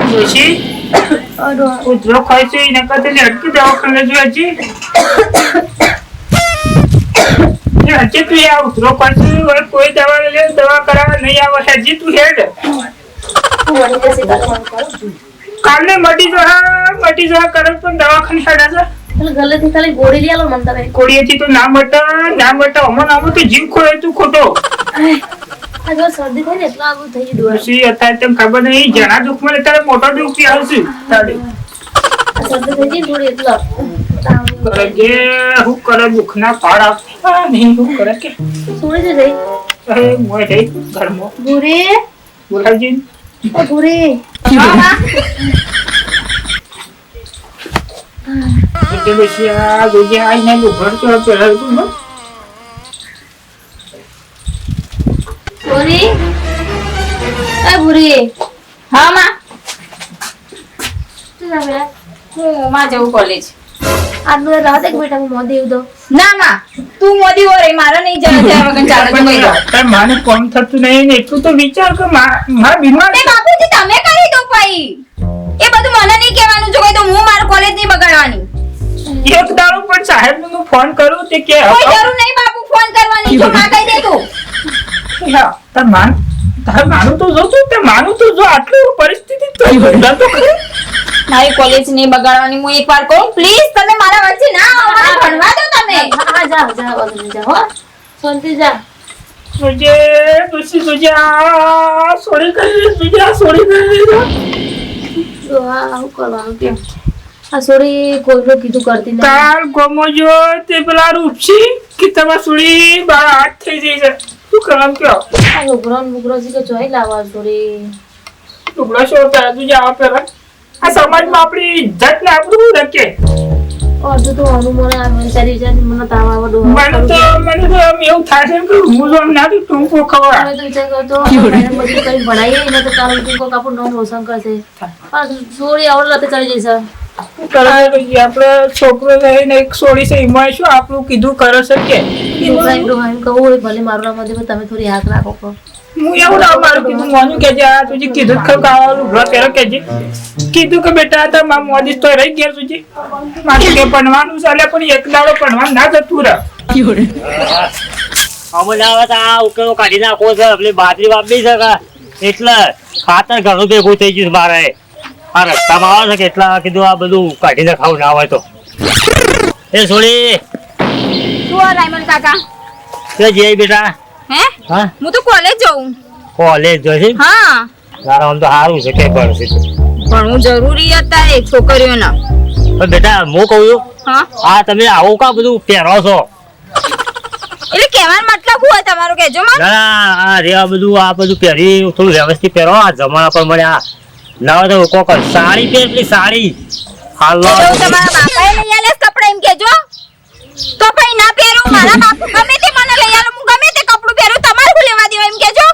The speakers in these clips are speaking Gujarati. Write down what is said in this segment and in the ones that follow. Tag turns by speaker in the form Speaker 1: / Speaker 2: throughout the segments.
Speaker 1: ડોશી ઉધરો ખાય છે એના કરતા લેટકી દવાખાને જો હજી હજી તું આ ઉધરો ખાય છે કોઈ દવા લે દવા કરાવવા નહીં આવે હજી તું હેડ કાલે મટી જો કરે પણ દવાખાને હેડા છે
Speaker 2: ગલેથી ખાલી ગોળી લઈ આલો મન તમે
Speaker 1: ગોળીથી તો ના મટા અમન આવો તો જીવ ખોય તું ખોટો
Speaker 2: આ શરદી થઈ ને એટલા આવું થઈ ગયું
Speaker 1: ડોશી અત્યારે તેમ ખબર નહીં જણા દુઃખમાં અત્યારે મોટો દુઃખ થી આવશે તારે
Speaker 2: શરદી થઈ ગઈ થોડી એટલા
Speaker 1: કરે કે હું કરે દુઃખના પાડ આપવા નહીં હું કરે કે
Speaker 2: સોળી દે જઈ
Speaker 1: અરે મોય જઈ ઘરમાં
Speaker 2: ભૂરે
Speaker 1: બોલાવજી
Speaker 2: ઓ ભૂરે
Speaker 1: એટલે પછી આ જોજે આઈને ઘર ચો પેલા તું ને
Speaker 2: ભૂરી એ ભૂરી
Speaker 3: હા માં
Speaker 2: શું ના બેટા
Speaker 3: હું માં જવું કોલેજ
Speaker 2: આટલું રાત એક બેટા હું મોદી દો
Speaker 3: ના માં તું મોદી હો રે મારે નહીં જવા વગર ચાલે તો કહી દો
Speaker 1: તાર માને કોમ થતું નહીં ને એટલું તો વિચાર કે મારા બીમાર
Speaker 3: તે બાપુજી તમે કહી દો ભાઈ એ બધું મને નહીં કહેવાનું જો કહી દો હું મારું કોલેજ નહીં બગાડવાની
Speaker 1: એક દાડો પણ સાહેબ ને હું ફોન કરું તે કે
Speaker 3: કોઈ જરૂર નહીં બાપુ ફોન કરવાની જો માં કહી દે તું
Speaker 1: તાર માનું તો જો તું તે માનું તો જો આટલું પરિસ્થિતિ તો બંધા તો ખરી
Speaker 3: મારી કોલેજ નહીં બગાડવાની હું એકવાર કહું પ્લીઝ તમે મારા વચ્ચે ના આવો મને ભણવા દો તમે
Speaker 2: હા જા હો શાંતિ જા
Speaker 1: तुझे तुझे सोडी કરી
Speaker 2: તો હા હું કરવાનું કેમ આ સોરી કોઈનો કીધું કરતી નહીં
Speaker 1: તાર ગોમો જો તે પેલા રૂપસી કે તમાર સોડી બાર હાથ થઈ જઈ છે તું કરમ કયો
Speaker 2: આ લુગરો છે કે જોઈ લાવવા સોરી
Speaker 1: ટુકડા શો પેલા તું જાવ પેલા આ સમાજમાં આપણી ઇજ્જત ને આપણું રખે
Speaker 2: અડધું તો મને આ વિચારી વિચારી મને તાવ આવે ડો
Speaker 1: મને તો એવું થાય છે કે હું જો ના ટૂંકો ખબર
Speaker 2: મેં તો વિચાર કરતો મેડમ બધું કઈ ભણાઈએ એને તો તારું ટૂંકો કાપડ નો રોશન કરશે પણ સોરી આવડે રાતે ચડી જઈશ
Speaker 1: આપણે છોકરો લઈને એક સોડી છે એમાં શું આપણું કીધું કરે છે કે
Speaker 2: કહું ભલે મારું નામ નથી તમે થોડી હાથ રાખો કહો
Speaker 1: હું એવું ના મારું કીધું મોનું કે આ તુજી કીધું ખર કાવાનું ઘર પેરો કે કીધું કે બેટા તો માં મોદીસ તો રહી ગયા તુજી મારે કે ભણવાનું ચાલે પણ એક દાડો ભણવાનું ના જતું રહે
Speaker 4: અમદાવાદ આ ઉકેલો કાઢી નાખો છે એટલે બાજરી વાપરી છે એટલે ખાતર ઘણું ભેગું થઈ ગયું મારે આ રસ્તામાં આવે છે કે એટલા કીધું આ બધું કાઢી નાખાવું ના હોય તો એ છોડી
Speaker 3: શું રાયમલ કાકા
Speaker 4: કે જઈ બેટા
Speaker 3: હે
Speaker 4: હા
Speaker 3: હું તો કોલેજ જાઉં
Speaker 4: કોલેજ જોઈ
Speaker 3: હા
Speaker 4: તારા આમ તો સારું છે કે ભણશે
Speaker 3: ભણવું જરૂરી અત્યારે છોકરીઓના
Speaker 4: પણ બેટા હું કહું છું
Speaker 3: હા
Speaker 4: આ તમે આવું કા બધું પહેરો છો
Speaker 3: એટલે કહેવાનો મતલબ શું હોય તમારો કહેજો માં
Speaker 4: ના આ રે આ બધું પહેરી થોડું વ્યવસ્થિત પહેરો આ જમાના પર મળ્યા ના તો કોક સાડી પહેર પેલી સાડી હાલો
Speaker 3: તમારા બાપાએ લઈ આલે કપડા એમ કહેજો તો પછી ના પહેરું મારા બાપુ ગમે તે મને લઈ આલે હું ગમે તે કપડું પહેરું તમારે શું લેવા દેવા એમ કહેજો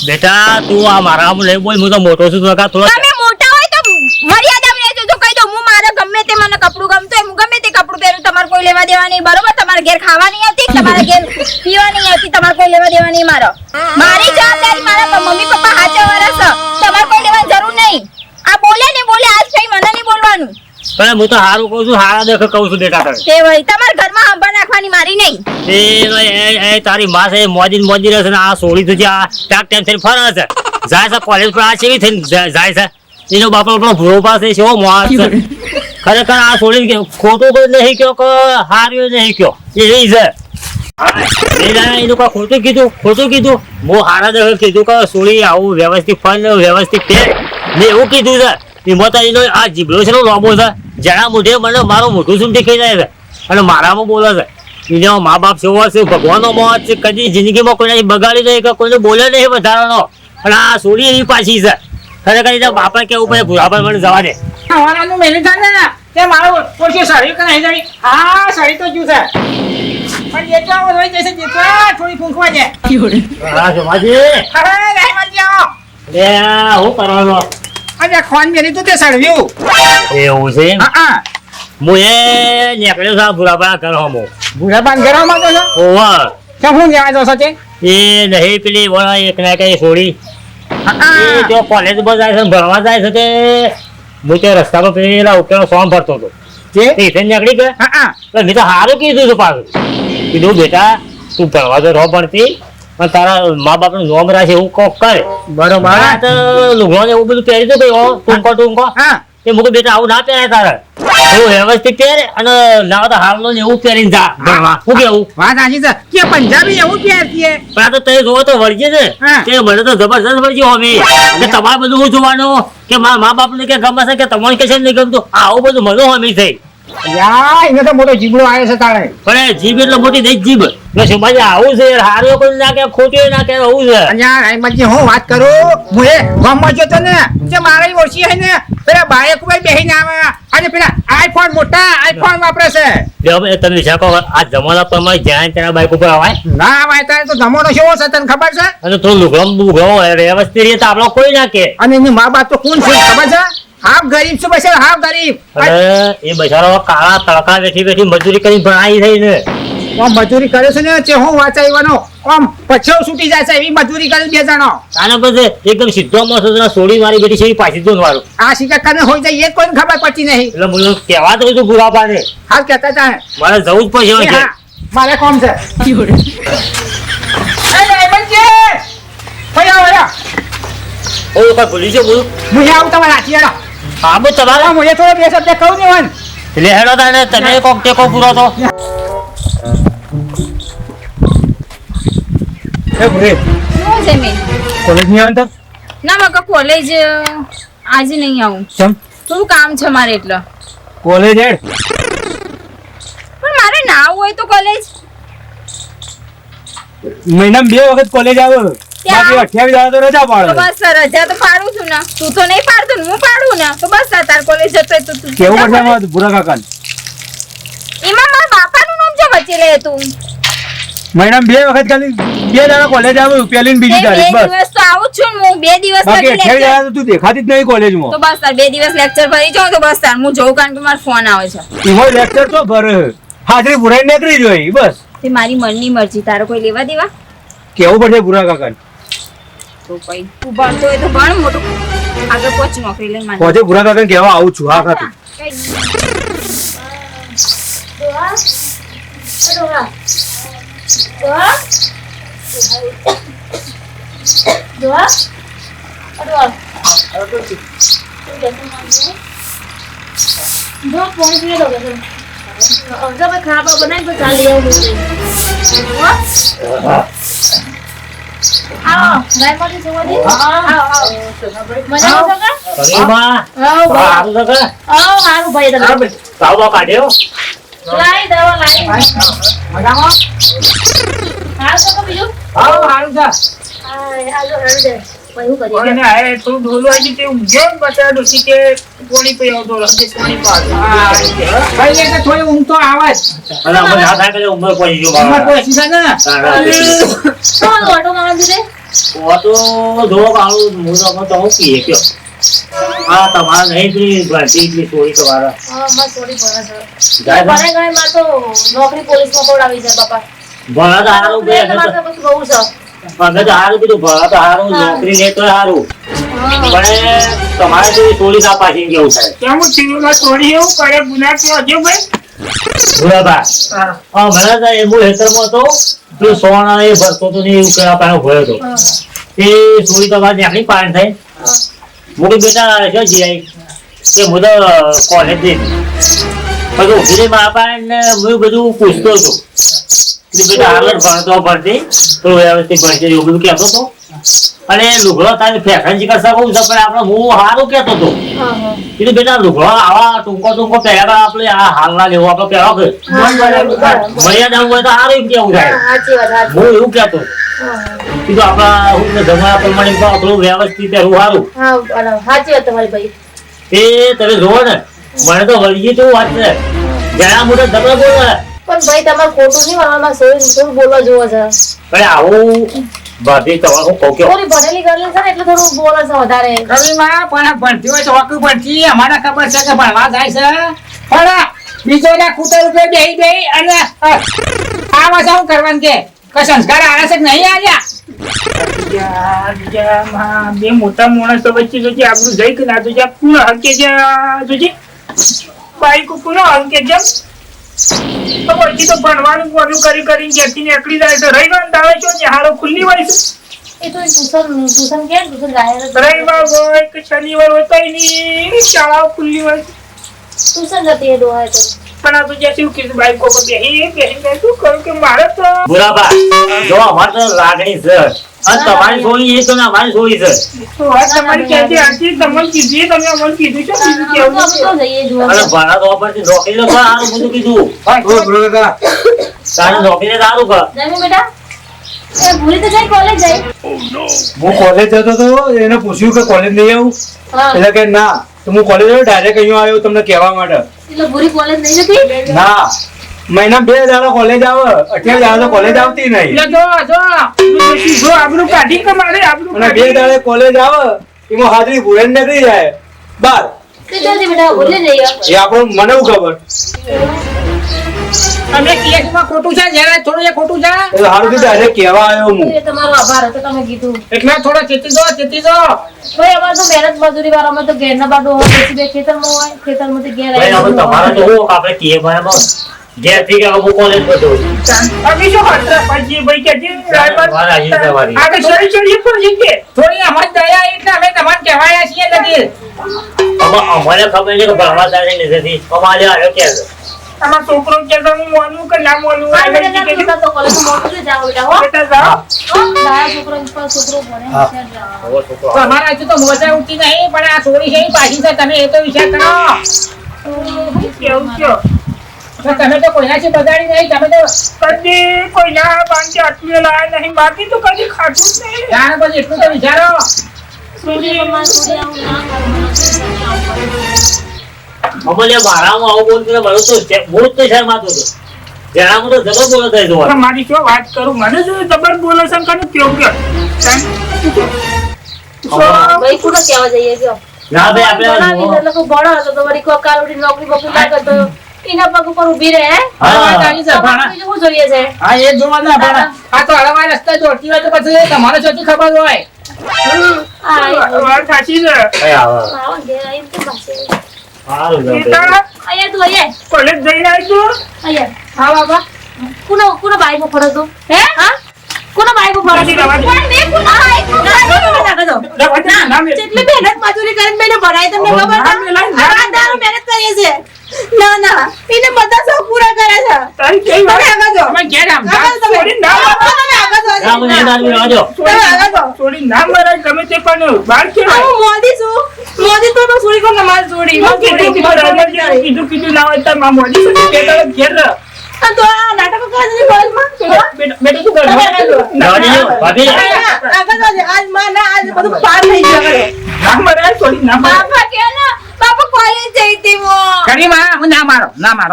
Speaker 4: બેટા તું આ મારા લઈ બોલ હું તો મોટો છું તો થોડો
Speaker 3: તમે મોટા હોય તો મર્યાદામાં રહેજો જો કહી દો હું મારે ગમે તે મને કપડું ગમતું હોય હું ગમે તે કપડું પહેરું તમારે કોઈ લેવા દેવા નહીં બરોબર તમારે ઘેર ખાવા નહીં આવતી તમારે ઘેર પીવા નહીં આવતી તમારે કોઈ લેવા દેવા નહીં મારી જવાબદારી મારા મમ્મી પપ્પા હાચવવાના છે તમારે કોઈ લેવાની જરૂર નહીં આ બોલે ને બોલે આજ થઈ મને નહીં બોલવાનું
Speaker 4: પણ હું તો હારું કહું છું હારા દેખ કહું છું બેટા તારે
Speaker 3: તે ભાઈ તમારા ઘરમાં હંભા નાખવાની મારી નહીં
Speaker 4: એ તારી માં છે મોદી રહેશે ને આ સોળી તો આ ટાક ટાઈમ થઈને ફરે છે જાય છે કોલેજ પર આ કેવી થઈને જાય છે એનો બાપો આપણો ભૂરો પાસે છે એવો મોત છે ખરેખર આ સોળી ખોટું તો નહીં કયો કે હાર્યો નહીં કયો એ રહી છે એનું કોઈ ખોટું કીધું હું હારા દેખ કીધું કે સોળી આવું વ્યવસ્થિત ફળ વ્યવસ્થિત પહેર મેં એવું કીધું છે એનો આ જીભલો છે લોબો છે જણા મોઢે મને મારું મોઢું શું દેખાઈ જાય છે અને મારામાં બોલે છે એને મા બાપ સેવો છે ભગવાનનો મોત છે કદી જિંદગીમાં કોઈને બગાડી નહીં કે કોઈને બોલે નહીં વધારાનો અને આ સોડી એવી પાછી છે ખરેખર એના બાપા કેવું પડે ભૂરા પર મને જવા દે
Speaker 1: હવાનાનું મહેનત થાય ને તે મારો ઓળખે સાડી કે નહીં જાણી હા સાડી તો જુ છે પણ જેટલા રોઈ જશે જેટલા થોડી ફૂંકવા દે
Speaker 4: હા જોમાજી
Speaker 1: અરે રહેમત જાઓ
Speaker 4: લે હું કરવાનો
Speaker 1: અરે ખોન મેરી તો તે સળવ્યું
Speaker 4: એવું છે
Speaker 1: હા
Speaker 4: હું એ નીકળ્યો છું ભૂરા પર ઘર હમો
Speaker 1: ભૂરા પાન ઘરમાં માંગો છો
Speaker 4: ઓવા
Speaker 1: કેમ હું લેવા જશો છે
Speaker 4: એ નહીં પેલી વળા એક ના કઈ છોડી એ જો કોલેજમાં જાય છે ભણવા જાય છે તે હું તે રસ્તામાં પેલા ઉકેલો ફોર્મ ભરતો હતો તે નીકળી ગયા એટલે મેં તો સારું કીધું હતું પાછું કીધું બેટા તું ભણવા તો રહો ભણતી પણ તારા મા બાપ નું નોમ રાખે એવું કોક કરે
Speaker 1: બરોબર
Speaker 4: તો લુગડો ને એવું બધું પહેરી દો ટૂંકો એ મૂકે બેટા આવું ના પહેરાય તારે એવું વ્યવસ્થિત પહેરે અને ના તો હાલનો ને એવું પહેરીને જા ભણવા શું કેવું
Speaker 1: વાત સાચી છે કે પંજાબી એવું પહેરતી હે
Speaker 4: પણ આ તો તે જોવો તો વળજે ને
Speaker 1: હા.
Speaker 4: તે મને તો જબરદસ્ત વળજી હોમી કે તમારે બધું હું જોવાનું કે મારા મા બાપ ને કે ગમે છે કે તમારે કે છે નહીં ગમતું આવું બધું મને હોમી થઈ
Speaker 1: યા એને તો મોટો જીબડો આવ્યો છે તારે
Speaker 4: પણ એ જીભ એટલે મોટી નહીં જીભ એટલે શું મારે આવું છે હારું કોઈ ના કે ખોટી ના કે આવું છે
Speaker 1: અહીંયા રાયમલજી હું વાત કરું હું એ ગામમાં જતો ને જે મારી ઓછી હે ને પેલા બાઈક ઉપર બેહીને આવે અને પેલા આઈફોન મોટા આઈફોન વાપરે છે
Speaker 4: બે હવે તમે વિચાર કરો આ જમાના પ્રમાણે જ્યાં ત્યાં બાઈક ઉપર આવાય
Speaker 1: ના ભાઈ તારે તો જમાનો કેવો છે તને ખબર છે
Speaker 4: અને થોડું લુગડો વ્યવસ્થિત રીતે આપણે કોઈ ના કે
Speaker 1: અને એની મા બાપ તો કોણ છે ખબર છે હાફ ગરીબ છે બસ હાફ ગરીબ
Speaker 4: અને એ બચારો કાળા તડકા બેઠી બેઠી મજૂરી કરી ભણાઈ થઈ ને
Speaker 1: આમ મજૂરી કરે છે ને તે હું વાંચાઈવાનો આમ પછો છૂટી જાય છે એવી મજૂરી કરી બે જણો
Speaker 4: આના પછી એકદમ સીધો મસ્ત સોડી મારી બેઠી છે એ પાછી દોન વાળું
Speaker 1: આ શિકાકાને હોય જાય એ કોઈને ખબર પડતી નહીં
Speaker 4: એટલે મને કહેવા તો કીધું ગુરા પાને
Speaker 1: હાલ કહેતા જાય
Speaker 4: મારે જવું જ પડશે હવે
Speaker 1: હા મારે કોમ છે એ રાયમલજી ભૈયા ભૈયા
Speaker 4: ઓ કોઈ ભૂલી છે બોલું
Speaker 1: હું આવું તમારા હાથી હેડો
Speaker 4: હા બસ તમારે
Speaker 1: હું એ થોડો બે શબ્દ કહું ને વન
Speaker 4: એટલે હેડો તાને તમે કોક ટેકો પૂરો તો
Speaker 1: એ ભૂરે
Speaker 3: શું છે મેં
Speaker 1: કોલેજ ની અંદર
Speaker 3: ના મકા કોલેજ આજે નહીં આવું
Speaker 1: ચમ
Speaker 3: થોડું કામ છે મારે એટલે
Speaker 1: કોલેજ હેડ
Speaker 3: પણ મારે ના આવવું હોય તો કોલેજ
Speaker 1: મહિનામાં 2 વખત કોલેજ આવે બાકી 28 દાડા તો રજા
Speaker 3: તો
Speaker 1: પાડે
Speaker 3: બસ રજા તો પાડું છું ને તું તો નહીં પાડતું ને હું પાડું ને તો બસ તાર કોલેજ જતો હોય તો તું
Speaker 1: કેવું પડશે અમારે ભૂરા કાકા
Speaker 3: એમાં મારા બાપાનું નામ જો વચ્ચે લે તું
Speaker 1: મહિનામાં 2 વખત ખાલી 2 દાડા કોલેજ આવે પહેલી ને
Speaker 3: બે
Speaker 1: બીજી તારીખ બસ
Speaker 3: દિવસ તો આવું જ છું ને હું 2 દિવસ
Speaker 1: બાકી
Speaker 3: લગી
Speaker 1: 28
Speaker 3: lecture-
Speaker 1: દાડા તો તું દેખાતી જ નહીં કોલેજમાં
Speaker 3: તો બસ તાર 2 દિવસ લેક્ચર ભરી જાઉં તો બસ તાર હું જઉં કારણ કે મારો ફોન આવે છે
Speaker 1: એમાં લેક્ચર તો ભરે હાજરી ભરાઈ નીકળી જોઈ બસ
Speaker 3: તે મારી મનની મરજી તારો કોઈ લેવા દેવા
Speaker 1: કેવું પડશે ભૂરા કાકા
Speaker 3: તો કઈ તું ભણતો હોય તો ભણ મોટું આગળ પહોંચ નોકરી લઈને મારે
Speaker 1: પહોંચે ભૂરા કાકા કહેવા આવું છું હા ખાતું
Speaker 2: ખાવા બનાવી તો ચાલી આવું આવો રાયમલજી જોવા દે આવો મજા
Speaker 4: કલીમાં સારું છે કે
Speaker 2: આવો હારું ભાઈ તમે
Speaker 4: સાવ કાઢ્યો
Speaker 2: લાઈ દવા લાઈ
Speaker 1: મજામાં
Speaker 2: હારું તો બીજું
Speaker 1: આવો સારું છે
Speaker 2: આજો હેડ દે ભાઈ હું કરી
Speaker 1: અને આ થોડું ઢોલું આવી તે ઊંઘ્યો ને પછી ડોસી કે પોણી પી આવતો રસ્તે પોણી પાડ ભાઈ એટલે થોડી ઊંઘ તો આવે જ
Speaker 4: અને અમે ના થાય કે ઉંમર પડી ગયો
Speaker 1: ઉંમર
Speaker 4: મારા
Speaker 1: કોઈ સીધા ને
Speaker 2: શું ઓટો મારવા દીધે
Speaker 4: તો જો કાળું હું તો હું પીએ કયો હા તમારે નહીં પી ભરતી એટલી સોરી તમારા
Speaker 2: હા માં સોરી ભણા છે
Speaker 4: જાય
Speaker 2: ભણે ગયે માં તો નોકરી પોલીસમાં કોડાવી છે બાપા
Speaker 4: ભણા તો સારું બે
Speaker 2: તમારે તો પછી બહુ છે
Speaker 4: અમે તો સારું કીધું ભણા તો સારું નોકરી લે તો સારું પણ તમારે તો સોરી ના પાછી કેવું થાય
Speaker 1: કેવું થયું થોડી એવું કરે ગુના કે હજુ ભાઈ
Speaker 4: બરાબર હા મને તો એવું હેતરમાં તો પેલું સોના એ ભરતો તો ને એવું કયા પાયો ભર્યો હતો એ સોરી તમારે ત્યાંની પાણી થાય મોટી બેટા છે જીઆઈ તે હું તો કોલેજ જઈ બધું ઉભી મારા પાસે હું બધું પૂછતો હતો કે બેટા હાલ જ ભણતો ભણતી તો વ્યવસ્થિત ભણતી એવું બધું કહેતો હતો અને લુગડો તારે ફેશન કરશે કહું છે પણ આપણે હું સારું કહેતો હતો કીધું બેટા લુગડો આવા ટૂંકો પહેરા આપણે આ હાલના લેવો આપણે પહેરો કે મર્યાદા હોય તો સારું એમ કેવું થાય
Speaker 2: સાચી વાત સાચી
Speaker 4: હું એવું કહેતો કીધું આપણા હું જમાના પ્રમાણે આપણું વ્યવસ્થિત પહેરવું સારું
Speaker 2: હા બરાબર સાચી વાત તમારી ભાઈ
Speaker 4: એ તમે જોવો ને મને તો વળગી તો વાત છે જણા મોટા તમે બોલો
Speaker 2: પણ ભાઈ તમારે ખોટું નહીં મારામાં સોરી થોડું બોલવા જોવો છે
Speaker 4: પણ આવું ભાભી તમારે હું કહું કે
Speaker 2: થોડી ભણેલી ગયેલી છે ને એટલે થોડું બોલે છે વધારે
Speaker 1: રવિમાં પણ ભણતી હોય ચોખ્ખું ભણતી અમારે ખબર છે કે ભણવા જાય છે પણ બીજો ના કૂતર ઉપર બેહી અને આ શું કરવાનું કે કોઈ સંસ્કાર આવે છે કે નહીં આવ્યા બે મોટા માણસો વચ્ચે જોજે આપણું જઈ કે ના જોજે કોણ હકે છે જોજે બાઈક કોણ હકે છે તો પછી તો ભણવાનું બધું કરીને ઘેરથી નીકળી જાય તો રવિવાર દાવે છો ને હારો ખુલ્લી હોય છે
Speaker 2: એ તો ટ્યુશન કે ટ્યુશન જાય
Speaker 1: રવિવાર હોય કે શનિવાર હોય તો એની શાળાઓ ખુલ્લી હોય
Speaker 2: ટ્યુશન જતી એ ડોહા તો
Speaker 1: પણ આ તો જે શું કીધું બાઈકો પર બેસી શું કરું કે મારે તો
Speaker 4: બુરાબા જો અમારે તો લાગણી છે અને તમારી છોડી એ તો ને અમારી છોડી છે
Speaker 1: વાત તમારી ક્યાંથી આથી તમને કીધી તમે અમને કીધું છે બીજું કેવું
Speaker 2: અમે તો જઈએ જોવા
Speaker 4: અને ભણા તો પરથી નોકરી લો સારું બધું કીધું તારે નોકરી સારું કર
Speaker 2: જમી બેટા એ ભૂલી તો જાય કોલેજ જાય
Speaker 5: હું કોલેજ જતો હતો એને પૂછ્યું કે કોલેજ નહીં આવું
Speaker 2: હા
Speaker 5: એટલે કે ના તો હું કોલેજ ડાયરેક્ટ અહીંયા આવ્યો તમને કહેવા માટે
Speaker 2: એટલે ભૂરી કોલેજ નહીં જતી
Speaker 5: ના મહિના 2 દાડા કોલેજ આવે 28 દાડા કોલેજ આવતી નહીં
Speaker 1: જો આપણું કાઢી કમાડે આપણું
Speaker 5: અને 2 દાડે કોલેજ આવે એમાં હાજરી ભૂરેન નીકળી જાય બાર
Speaker 2: તે જલ્દી બેટા ભૂલી જઈએ
Speaker 5: એ આપણું મને શું ખબર
Speaker 1: અમે કેસમાં ખોટું છે જરા થોડું એ ખોટું છે
Speaker 5: એટલે હારું થી ડાયરેક્ટ કહેવા આવ્યો હું
Speaker 2: એ તમારો આભાર હતો તમે કીધું
Speaker 1: એટલે થોડો ચેતી દો
Speaker 2: ભાઈ અમારે તો મહેનત મજૂરી વાળા અમે તો ઘેરના બાજુ હોય પછી બે ખેતરમાં હોય ખેતરમાંથી ઘેર
Speaker 4: ભાઈ હવે તમારા તો હું આપણે કીએ બરાબર ઘેરથી કે હું કોલેજ બધું
Speaker 1: અમે શું કરતા પછી ભાઈ કે
Speaker 4: મારા અહીં તમારી
Speaker 1: આગળ ચડી પણ કે થોડી અમાર દયા એટલે અમે તમને કહેવાયા છીએ નથી
Speaker 4: અમારે ખબર છે કે ભણવા તારી નથી અમારે આવ્યો કે
Speaker 1: તમારા છોકરો કે હું મોનું કે ના મોનું
Speaker 2: તો કોલેજ મોટું જાવ બેટા હો
Speaker 1: બેટા જાઓ
Speaker 2: લાયા છોકરો છોકરો ભણે હોશિયાર જાવ
Speaker 1: અમારા હજુ તો મોજા ઉઠી નહીં પણ આ છોડી છે પાછી છે તમે એ તો વિચાર કરો કેવું કયો તમે તો કોઈનાથી બગાડી નહીં તમે તો કદી કોઈના બાંધી આટલું લાયા નહીં બાકી તો કદી ખાતું જ નહીં જાણ પછી એટલું તો વિચારો
Speaker 2: છોડી અમાર છોડી આવું ના
Speaker 4: અમલે મારામાં આવું બોલ કે બરો તો બોલ તો શરમાતો હતો જણામાં તો જબર બોલો થઈ જોવા
Speaker 1: મારી શું વાત કરું મને જો જબર બોલો છે કને કેવું કે
Speaker 2: ભાઈ કોને કહેવા જઈએ જો
Speaker 4: ના ભાઈ આપણે
Speaker 2: એટલે કો ભણો તો તમારી કો કારોડી નોકરી બોકરી લાગે તો એના પગ ઉપર ઊભી રહે શું જોઈએ છે
Speaker 1: હા એ જોવા ના પણ આ તો હળવા રસ્તા જોડતી હોય તો પછી તમારે શું ખબર હોય વાત સાચી છે
Speaker 2: આવો ઘેર આવીને તો પાસે
Speaker 4: સારું
Speaker 2: અહીંયા તું અહીંયા
Speaker 1: કોલેજ જઈને આવી તું
Speaker 2: અહીંયા હા બાબા કોનો બાઈક માં ફરો તું હે હા કોનો બાઈક માં ફરો
Speaker 1: રવા દે.
Speaker 2: પણ મેં કોનો બાઈક માં ફરો જેટલી મહેનત મજૂરી કરીને મેને ભણાય તમને ખબર ના આ દારૂ મહેનત કરીએ છે ના ના એને બધા શોખ પૂરા કરે છે
Speaker 1: તારી કેવી વાત
Speaker 2: તમે આગળ જાઓ.
Speaker 1: તમે ઘેર આમ
Speaker 2: આગળ તમે.
Speaker 1: છોડી ના
Speaker 2: તમે આગળ જાઓ.
Speaker 4: રામ ને દારૂ રાજો
Speaker 2: તમે આગળ જાઓ.
Speaker 1: છોડી ના મરાય ગમે તે પણ બાર
Speaker 2: આ
Speaker 1: કેવાય
Speaker 2: હું મોદી છું મોદી તો છોડી કો નમાજ છોડી
Speaker 1: કીધું ના હોય તાર માં મોડી છે કે તારે ઘેર રહ.
Speaker 2: તો આ નાટકો કરે છે કોલેજમાં
Speaker 1: બેટા તું કર
Speaker 4: રાજો ભાભી
Speaker 2: આગળ જાઓ. આજ માં ના આજ બધું પાર થઈ ગયું
Speaker 1: ના મરાય છોડી ના મરાય
Speaker 3: બાપા કે ના બાપા કોલેજ જઈ હતી મો
Speaker 1: કરી માં હું ના મારો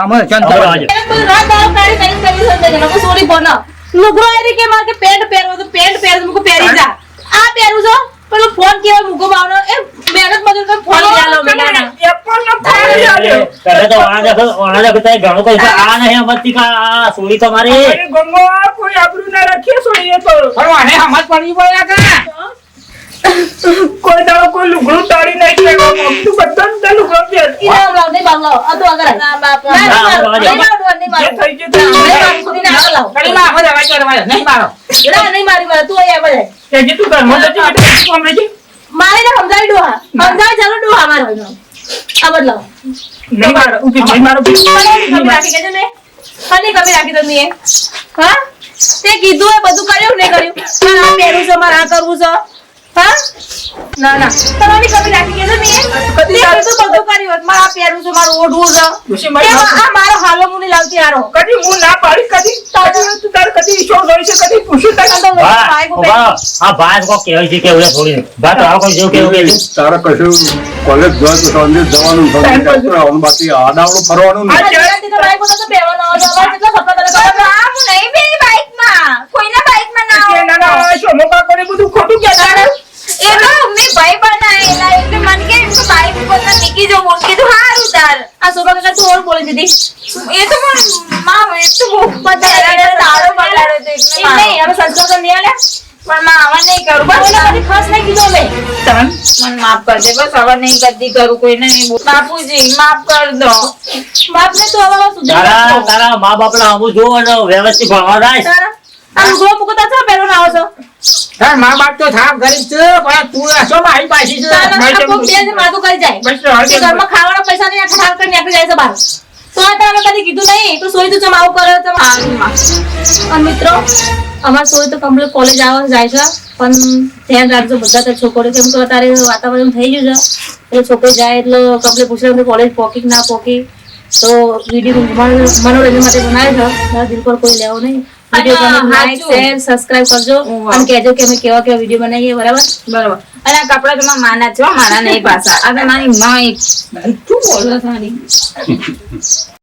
Speaker 1: અમે ચંદ
Speaker 4: રાજો
Speaker 2: બધું રાત દાડો કાઢી કરી લોકો છોડી બોલો લુગડો આવી કે મારે પેન્ટ પહેરવો તો પેન્ટ પહેર મુકો પહેરી જા આ પહેરું છો પેલો ફોન કેવો મુકો બાવનો એ મહેનત મજૂર કર ફોન ચાલો મેલાના
Speaker 1: એ પણ ન ફાડી આલ્યો
Speaker 4: તમે તો વાણા દેખો તાય ઘણો પૈસા આ નહીં મતી કા આ સોળી તમારી
Speaker 1: અરે ગંગો કોઈ આબરૂ ના રાખીએ છોડીએ તો પણ આને સમજ પડી પડ્યા કા કોઈ દાડો કોઈ લુગડું તાળી નહીં લેવો તું બધાને તે લુગડું પહેર
Speaker 2: ઈના લાવ નહીં બાંગલો આ તો આગળ ના બાપા નહીં મારો
Speaker 1: જે
Speaker 2: નહીં
Speaker 1: થઈ ગયું તે
Speaker 2: મારો સુધીને આગળ લાવ
Speaker 1: કરી માં હવે દવા કરવા નહીં મારો
Speaker 2: ના નહીં મારી મારે તું અહીંયા બધે
Speaker 1: કે જે તું ઘરમાં જતી બેટા તું હમણે જે
Speaker 2: મારે ને સમજાવી ડોહા સમજાવી ચાલો ડોહા મારો આ બદલાવ
Speaker 1: નહીં મારો ઉભી નહીં મારો
Speaker 2: કમી રાખી કેજો ને કની કમી રાખી તો મેં હા તે કીધું એ બધું કર્યું નહીં કર્યું મારે આ પહેરવું છે મારે આ કરવું છે હા ના ના તમારી કમી રાખી કેજો મેં તે કીધું બધું કર્યું હોત મારે આ પહેરવું છે મારું ઓઢવું છે
Speaker 1: ખુશી
Speaker 2: તે
Speaker 1: મારી
Speaker 2: આ મારો હાલો હું નહીં લાવતી હારો
Speaker 1: કદી હું ના પાડી કદી તારી તું તાર કદી ઈશો હોય છે કદી પૂછ્યું તાર
Speaker 4: વાહ ઉભા આ ભાત કો કેવું છે કે ઓલા થોડી ભાત આવો કોઈ જેવું કેવું કે
Speaker 6: તારા કશું કોલેજ જાય તો સાંજે જવાનું આવવાનું બાકી આડાવડું ફરવાનું
Speaker 1: આ
Speaker 6: નહીં
Speaker 2: તો બાઈક તો બેવાનો આવે અમારે કેટલા સપના તને ખબર
Speaker 3: બાપા હું નહીં બે બાઈકમાં કોઈના બાઈકમાં ના
Speaker 1: કે ના ના શોમો કાકોને બધું ખોટું કે તારે
Speaker 3: એ તો અમે ભાઈ બનાયેલા એટલે મને કે એમ તો બાઈક ઉપર ના નીકી જો બોલ કીધું હારું તાર
Speaker 2: આ સોબા કાકા તું ઓર બોલી દીધી
Speaker 3: એ તો પણ માં એ તો બહુ પતા તારો બગાડ્યો તો
Speaker 2: એ નહીં હવે સંસ્કાર તો નહીં આલે
Speaker 3: પણ માં હવે નહીં કરું બસ
Speaker 2: કોઈને કદી ખાસ નહીં કીધું અમે.
Speaker 3: મને માફ કરજે બસ હવે નહીં કદી કરું કોઈને નહીં બાપુજી માફ કર દો
Speaker 2: બાપને તો હવે સુધરી
Speaker 4: તારા
Speaker 2: નાખો.
Speaker 4: તારા મા બાપને આવું જોવો અને વ્યવસ્થિત ભણવા જાય
Speaker 2: તારા આ લુગડો મૂકતા છો પહેલો ના આવો છો
Speaker 1: તાર મા બાપ તો થાક ગરીબ છે પણ તું હશો મારી પાછી છે
Speaker 2: તારા આ કોક બે જે માથું કરી જાય
Speaker 1: બસ હવે
Speaker 2: કે ઘરમાં ખાવાના પૈસા નહીં આખા ઠાર કરી નાખી જાય છે બહાર તો આ તમે કદી કીધું નહીં તો સોય તું આવું કરે તમે અને મિત્રો અમાર સોય તો કમ્પ્લીટ કોલેજ આવે જાય છે પણ ધ્યાન રાખજો બધા તો છોકરીઓ કેમ કે અત્યારે વાતાવરણ થઈ ગયું છે એટલે છોકરી જાય એટલે કમ્પ્લીટ પૂછે કે કોલેજ પોકી કે ના પોકી તો વિડીયો મનોરંજન માટે બનાવે છે મારા દિલ પર કોઈ લેવો નહીં વિડીયો ગમે લાઈક શેર સબસ્ક્રાઇબ કરજો અને કહેજો કે અમે કેવા કેવા વિડીયો બનાવીએ બરાબર
Speaker 3: બરોબર અને આ કપડા તમારા માના છો મારા નહીં પાછા આ તો મારી માં
Speaker 2: શું બોલો છો આની